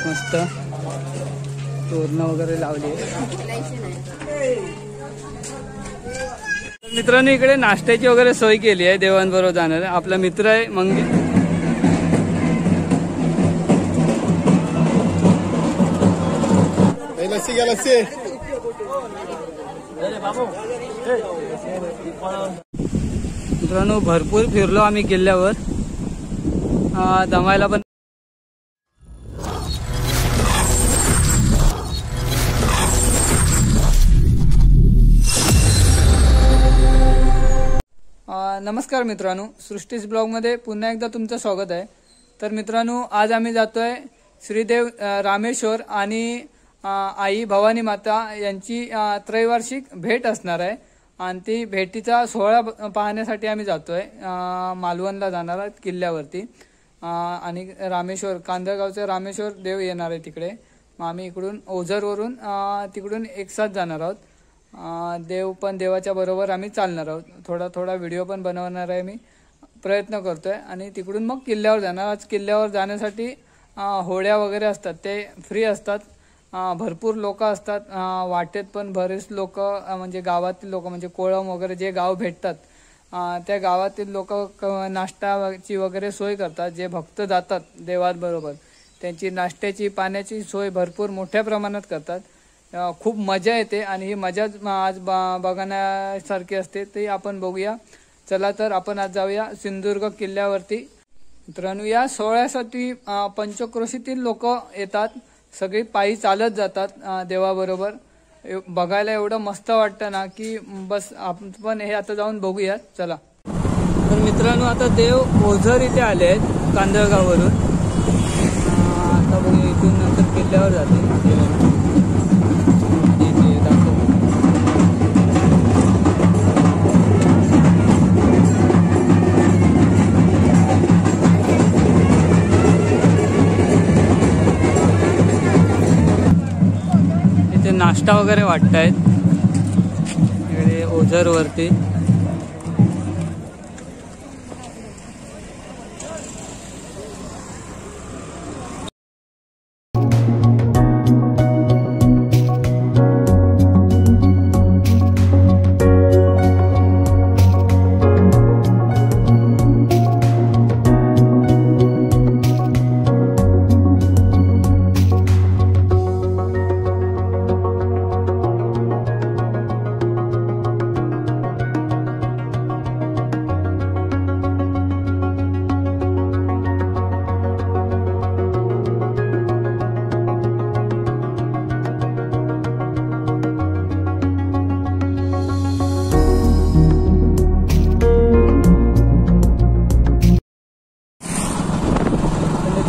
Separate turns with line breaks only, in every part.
मस्त तोरणं वगैरे लावली. मित्रांनो इकडे नाश्त्याची वगैरे सोय केली आहे. देवांबरोबर जाणार आपला मित्र आहे मित्रांनो भरपूर फिरलो आम्ही किल्ल्यावर. दमायला पण नमस्कार मित्रांनो, सृष्टीज ब्लॉगमध्ये पुन्हा एकदा तुमचं स्वागत आहे. तर मित्रांनो आज आम्ही जातोय श्रीदेव रामेश्वर आणि आई भवानी माता यांची त्रैवार्षिक भेट असणार आहे आणि ती भेटीचा सोहळा पाहण्यासाठी आम्ही जातोय. मालवणला जाणार आहोत किल्ल्यावरती आणि रामेश्वर कांदळगावचं रामेश्वर देव येणार आहे तिकडे. मग आम्ही इकडून ओझरवरून तिकडून एक साथ जाणार आहोत. देवाच्या बरोबर आम्ही चालणार आहोत. थोडा व्हिडिओ पण बनवणार आहे. मी प्रयत्न करतोय आणि तिकडून मग किल्ल्यावर जाणार. आज किल्ल्यावर जाण्यासाठी होड्या वगैरे असतात, ते फ्री असतात. भरपूर लोक असतात वाटेत, पण बरेच लोक म्हणजे गावातील लोक म्हणजे कोळम वगैरे जे गाव भेटतात त्या गावातील लोक नाश्ताची वगैरे सोय करतात. जे भक्त जातात देवाबरोबर त्यांची नाश्त्याची पाण्याची सोय भरपूर मोठ्या प्रमाणात करतात. खूप मजा येते आणि ही मजा आज बघण्यासारखी असते. ते आपण बघूया. चला तर आपण आज जाऊया सिंधुदुर्ग किल्ल्यावरती. मित्रांनो या सोहळ्यासाठी पंचक्रोशीतील लोक येतात. सगळी पायी चालत जातात देवाबरोबर. बघायला एवढं मस्त वाटतं ना की बस आपण हे आता जाऊन बघूया. चला तर मित्रांनो आता देव ओझर इथे आले आहेत कांदळगाववरून. आता बघूया इथून नंतर किल्ल्यावर जाते. नाश्ता वगैरे वाटतायत इकडे ओझरवरती.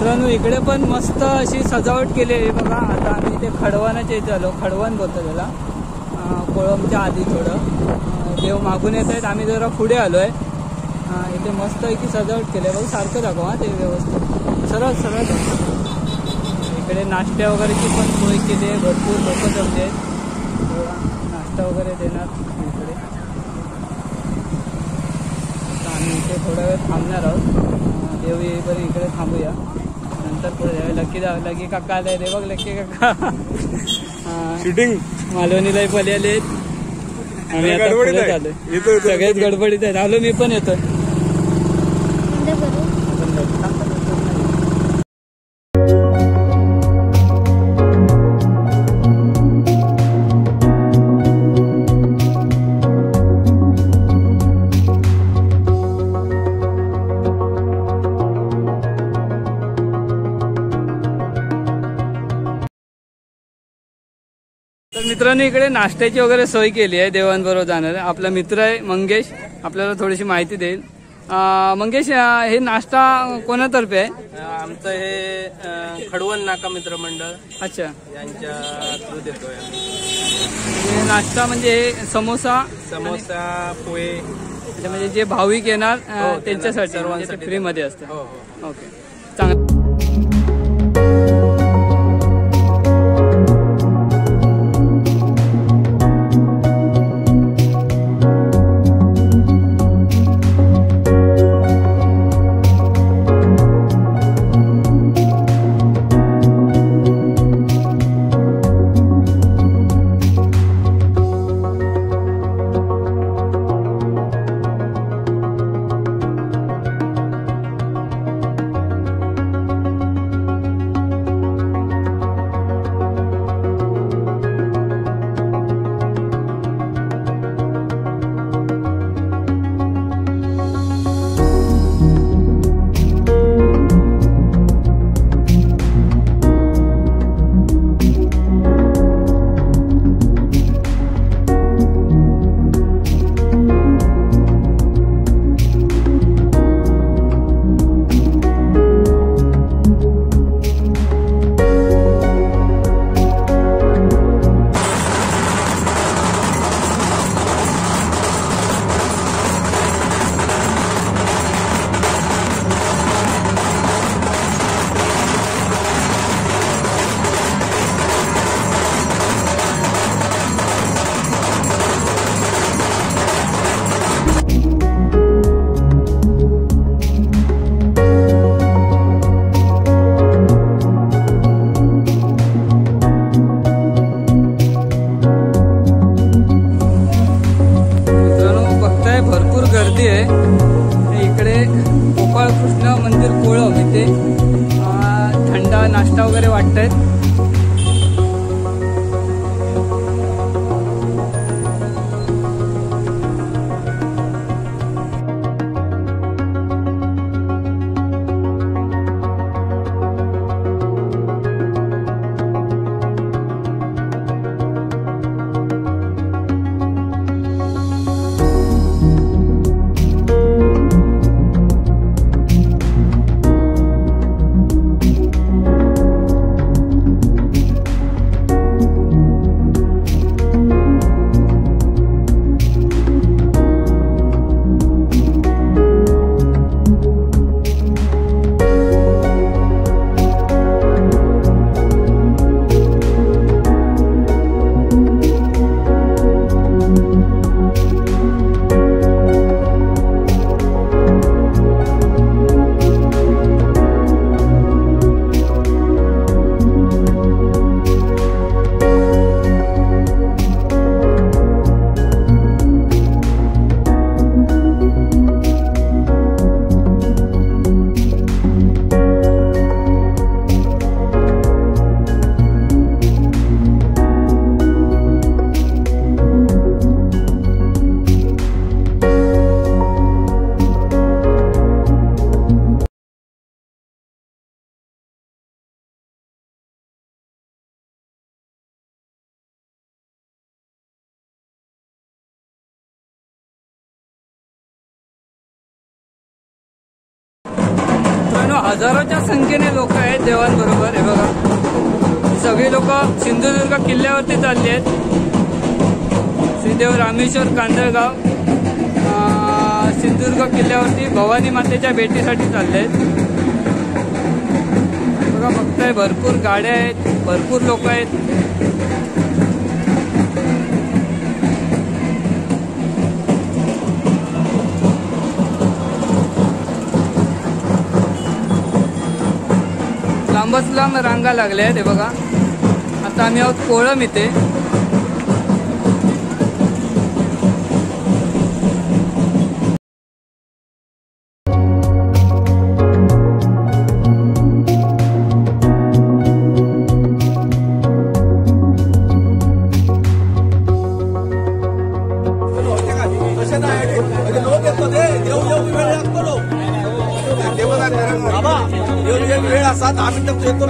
मित्रांनो इकडे पण मस्त अशी सजावट केली आहे बघा. आता आम्ही इथे खडवानाच्या इथे आलो. खडवण बोलतो त्याला, कोळमच्या आधी थोडं. देव मागून येत आहेत, आम्ही जरा पुढे आलोय. इथे मस्त आहे की सजावट केली आहे बघ. सारखं दाखवा ते व्यवस्थित सरळ. इकडे नाश्त्या वगैरेची पण सोय केली आहे. भरपूर लोक जमले आहेत. नाश्ता वगैरे देणार इकडे. आम्ही इथे थोडा वेळ थांबणार आहोत. देव येईपर्यंत इकडे थांबूया. नंतर पुढे लकी काका आले रे बघ. लकी काका शूटिंग मालवणीला पहिले आले आणि आता पुढे आलोय. सगळ्यात गडबडीत आहेत. आलो मी पण येतोय. तर मित्रांनो इकडे नाश्त्याची वगैरे सोय केली आहे. देवांबरोबर जाणार आपला मित्र आहे मंगेश, आपल्याला थोडीशी माहिती देईल. मंगेश हे नाश्ता कोणातर्फे आहे?
आमचं हे खडवण नाका मित्र मंडळ.
अच्छा,
यांच्या थ्रू देतोय.
नाश्ता म्हणजे समोसा
पोहे
म्हणजे जे भाविक येणार त्यांच्यासाठी सर्वांसाठी फ्री मध्ये असतं. ओके चांगलं. आता नाश्ता वगैरे वाटतायत. हजारोच्या संख्येने लोक आहेत देवांबरोबर. हे बघा सगळी लोक सिंधुदुर्ग किल्ल्यावरती चालली आहेत. श्रीदेव रामेश्वर कांदळगाव सिंधुदुर्ग किल्ल्यावरती भवानी मातेच्या भेटीसाठी चालले आहेत. बघा बघताय भरपूर गाड्या आहेत, भरपूर लोक आहेत. लांबच लांब रांगा लागल्या आहेत. हे बघा आता आम्ही आहोत कोळम इथे.
वेळ असा 10 मिनिटं येतो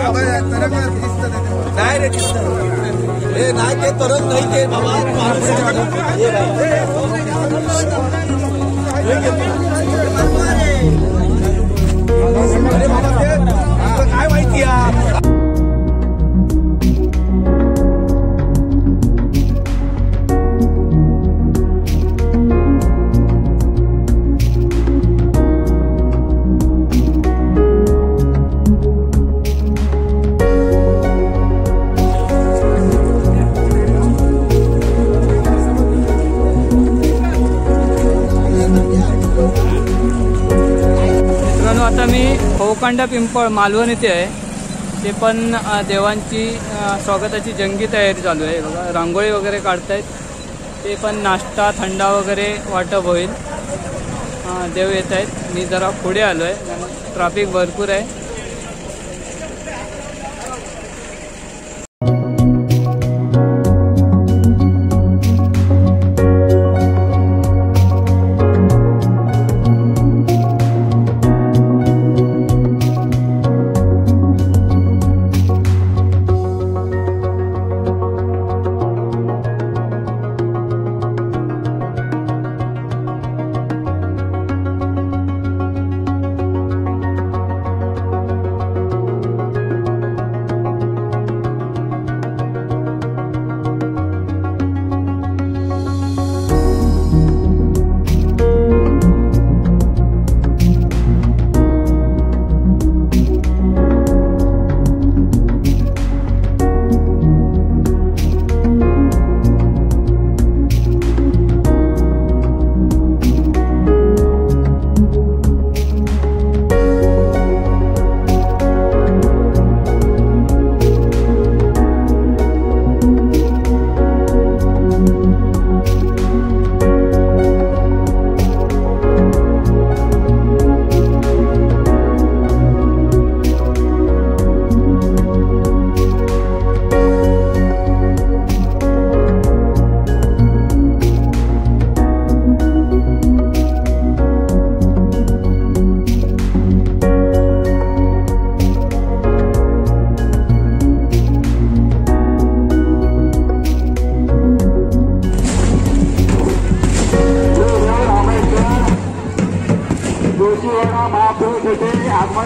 नाही रे हे नाही ते तरच नाही ते बाबा काय माहिती आहे.
आता मी होकांडा पिंपळ मालवण इथे आहे. ते पण देवांची स्वागताची जंगी तयारी चालू आहे. बघा रांगोळी वगैरे काढतायत. ते पण नाश्ता थंडा वगैरे वाटप होईल. देव येत आहेत. मी जरा पुढे आलो आहे, ट्रॅफिक भरपूर आहे.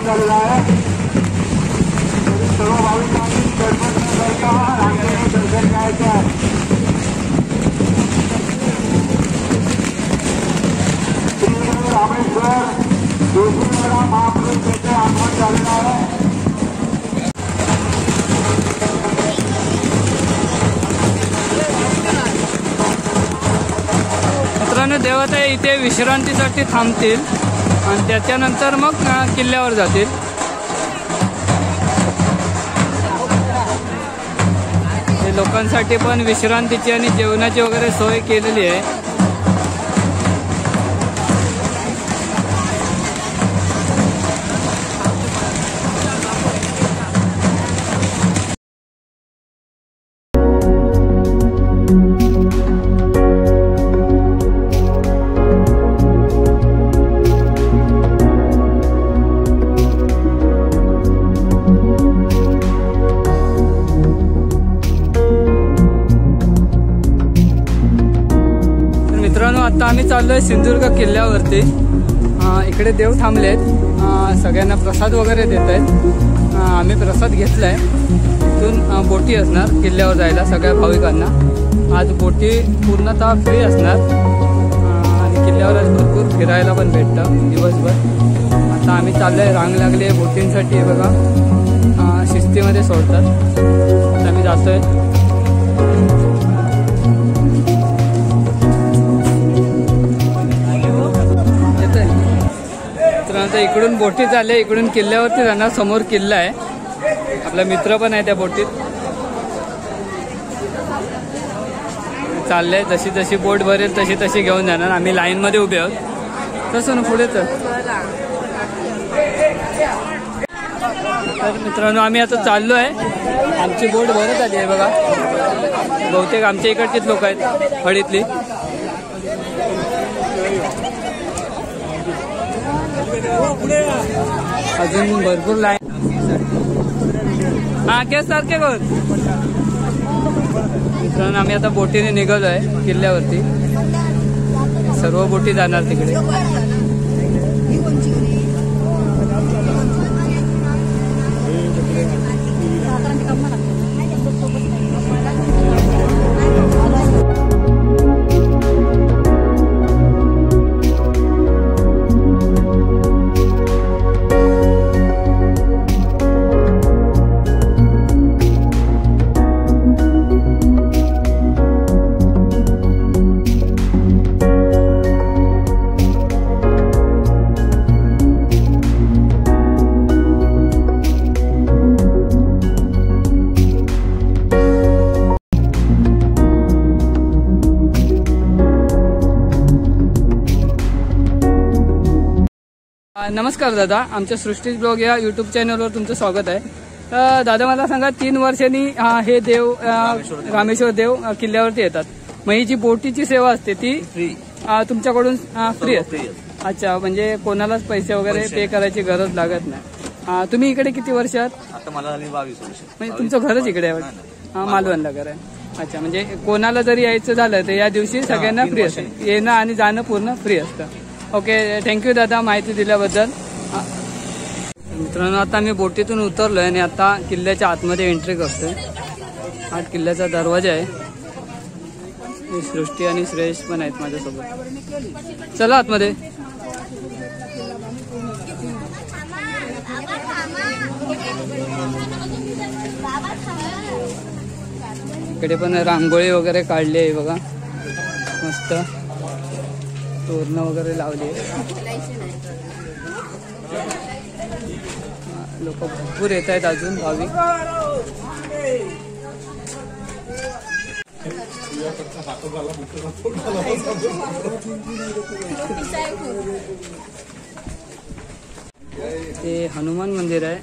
आगमन झालेलं आहे. सर्व भाविकांनी दर्शन न करता रांगेने दर्शन घ्यायचं आहे. श्री रामेश्वर जोशीवाडा महाप्रभू येथे आगमन झालेलं आहे.
मित्रांनो, देवता इथे विश्रांतीसाठी थांबतील आणि त्याच्यानंतर मग किल्ल्यावर जातील. हे लोकांसाठी पण विश्रांतीची आणि जेवणाची वगैरे सोय केलेली आहे. आता आम्ही चाललोय सिंधुदुर्ग किल्ल्यावरती. इकडे देव थांबलेत, सगळ्यांना प्रसाद वगैरे देत आहेत. आम्ही प्रसाद घेतलाय. इथून बोटी असणार किल्ल्यावर जायला सगळ्या भाविकांना. आज बोटी पूर्णतः फ्री असणार आणि किल्ल्यावर आज भरपूर फिरायला पण भेटतं दिवसभर. आता आम्ही चाललोय, रांग लागली आहे बोटींसाठी. हे बघा, शिस्तीमध्ये सोडतात. आता आम्ही जातोय. तर इकडून बोटी चालल्या, इकडून किल्ल्यावरती जाणार. समोर किल्ला आहे, आपला मित्र पण आहे त्या बोटीत. चाललंय, जशी जशी बोट भरेल तशी तशी घेऊन जाणार. आम्ही लाईन मध्ये उभे आहोत. तसं ना पुढे तर मित्रांनो, आम्ही आता चाललो आहे. आमची बोट भरत आली आहे बघा. बहुतेक आमच्या इकडचीच लोक आहेत, हळीतली. अजून भरपूर लाईन. हा केस सारखे कर. मित्रांनो, आम्ही आता बोटीने निघालो आहे किल्ल्यावरती. सर्व बोटी जाणार तिकडे. नमस्कार दादा, आमच्या सृष्टीज ब्लॉग या यूट्यूब चॅनलवर तुमचं स्वागत आहे. दादा मला सांगा, 3 वर्षांनी हे देव रामेश्वर देव किल्ल्यावरती येतात. मग ही जी बोटीची सेवा असते ती
फ्री
तुमच्याकडून फ्री असते? अच्छा, म्हणजे कोणालाच पैसे वगैरे पे करायची गरज लागत नाही. तुम्ही इकडे किती वर्ष आहात?
आता मला झाली 22 वर्ष.
म्हणजे तुमचं घरच इकडे आहे? मालवणला घर आहे. अच्छा, म्हणजे कोणाला जरी यायचं झालं तर या दिवशी सगळ्यांना फ्री असतं, येणं आणि जाणं पूर्ण फ्री असतं. ओके, थँक्यू दादा माहिती दिल्याबद्दल. मित्रांनो, आता मी बोटीतून उतरलोय आणि आता किल्ल्याच्या आतमध्ये एंट्री करतोय. हा किल्ल्याचा दरवाजा आहे. सृष्टी आणि श्रेयश पण आहेत माझ्यासोबत. चला आतमध्ये. इकडे पण रांगोळी वगैरे काढली आहे बघा, मस्त तोरणं वगैरे लावली. लोक भरपूर येत आहेत अजून भाविक. ते हनुमान मंदिर आहे.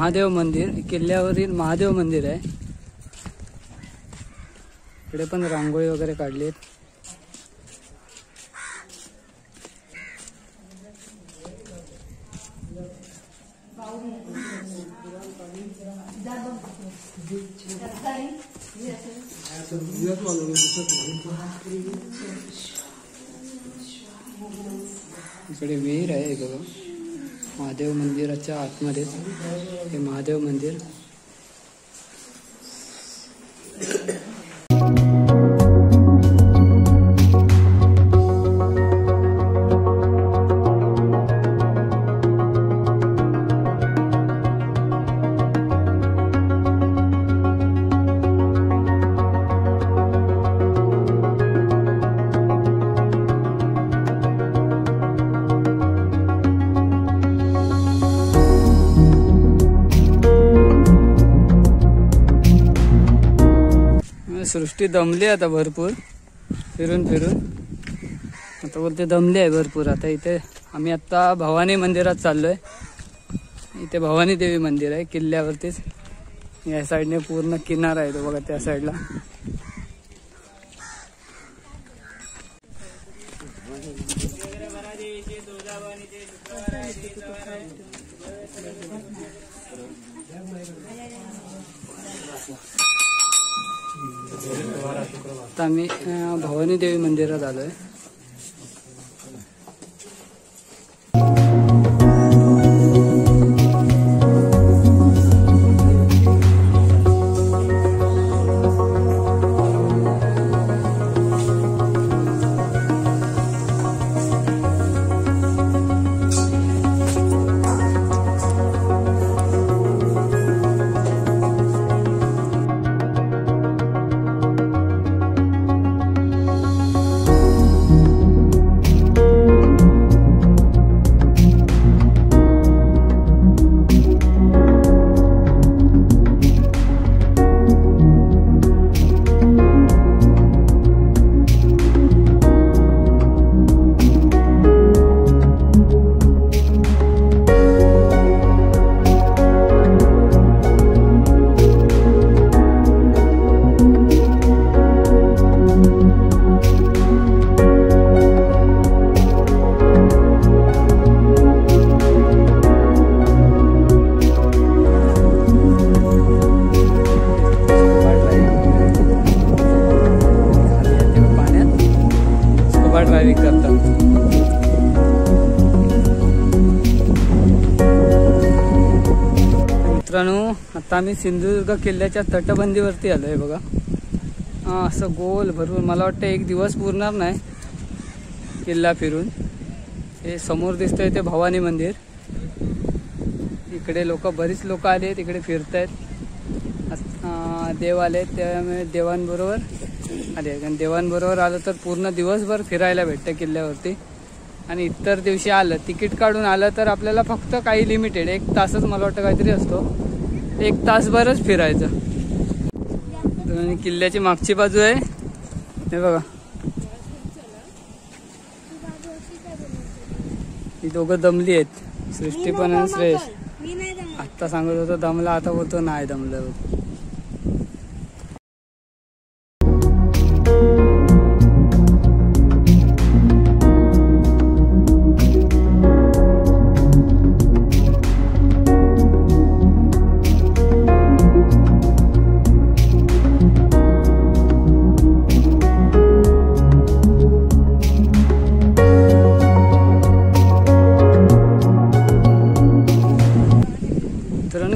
महादेव मंदिर, किल्ल्यावरील महादेव मंदिर आहे. इकडे पण रांगोळी वगैरे काढली आहेत. इकडे विहीर आहे बघा, महादेव मंदिराच्या आतमध्येच हे महादेव मंदिर. सृष्टी दमली आता भरपूर फिरून फिरून. आता बोलते दमली आहे भरपूर. आता इथे आम्ही आता भवानी मंदिरात चाललोय. इथे भवानी देवी मंदिर आहे किल्ल्यावरतीच. या साईडने पूर्ण किनारा आहे तो बघा, त्या साईडला. आता आम्ही भवानी देवी मंदिरात आलोय. ड्रायव्हिंग करतात. मित्रांनो, आता आम्ही सिंधुदुर्ग किल्ल्याच्या तटबंदीवरती आलोय बघा. असं गोल भरपूर, मला वाटतं एक दिवस पुरणार नाही किल्ला फिरून. हे समोर दिसतंय ते भवानी मंदिर. इकडे बरीच लोक आले आहेत, इकडे फिरतायत. देव आले, त्यामुळे देवांबरोबर आले. कारण देवांबरोबर आलं तर पूर्ण दिवसभर फिरायला भेटतं किल्ल्यावरती. आणि इतर दिवशी आलं, तिकीट काढून आलं तर आपल्याला फक्त काही लिमिटेड 1 तासच मला वाटतं काहीतरी असतो. 1 तासभरच फिरायचं. आणि किल्ल्याची मागची बाजू आहे हे बघा. ही दोघं दमली आहेत, सृष्टी पण आणि श्रेयस. आत्ता सांगत होतो दमला, आता बोलतो नाही दमलं.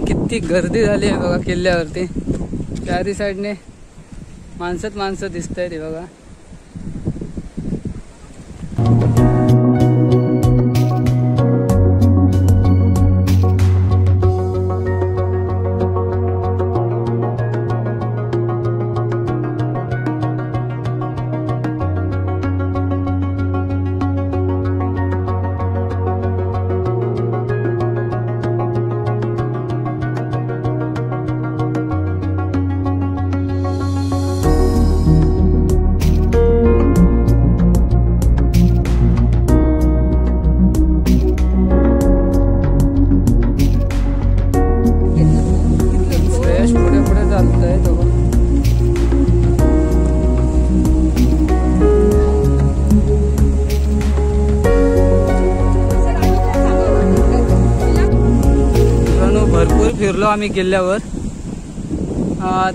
किती गर्दी झाली आहे बघा किल्ल्यावरती. चारी साईडने माणसं दिसत आहेत बघा. पोहोचलो आम्ही किल्ल्यावर.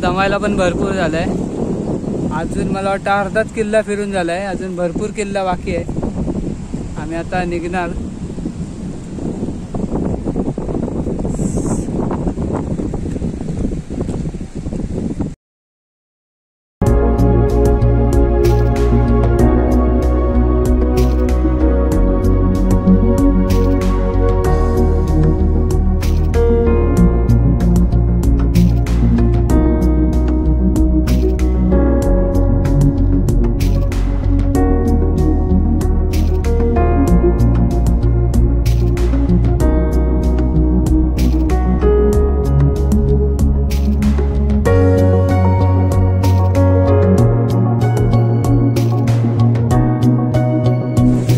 दमायला पण भरपूर झालाय. अजून मला वाटतं अर्धाच किल्ला फिरून झालाय, अजून भरपूर किल्ला बाकी आहे. आम्ही आता निघणार.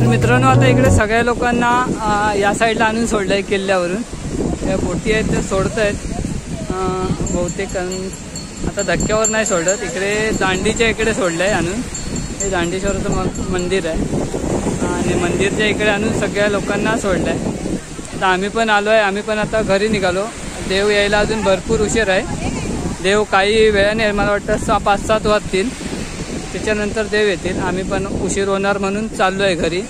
मित्रांनो, आता इकडे सगळ्या लोकांना या साईडला आणून सोडलंय किल्ल्यावरून. त्या बोटी आहेत ते सोडत आहेत बहुतेक. आता धक्क्यावर नाही सोडत, इकडे दांडीच्या इकडे सोडलंय आणून. हे दांडेश्वराचं मंदिर आहे आणि मंदिरच्या इकडे आणून सगळ्या लोकांना सोडलंय. आता आम्ही पण आलो आहे. आम्ही पण आता घरी निघालो. देव यायला अजून भरपूर उशीर आहे. देव काही वेळाने, मला वाटतं 5-7 वाजतील, त्याच्यानंतर देव येतील. आम्ही पण उशीर होणार म्हणून चाललो आहे घरी.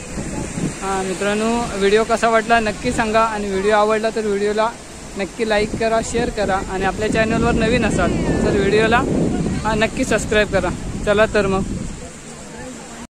मित्रांनो, व्हिडिओ कसा वाटला नक्की सांगा आणि व्हिडिओ आवडला तर व्हिडिओला नक्की लाईक करा, शेअर करा आणि आपल्या चॅनलवर नवीन असाल तर व्हिडिओला नक्की सबस्क्राईब करा. चला तर मग.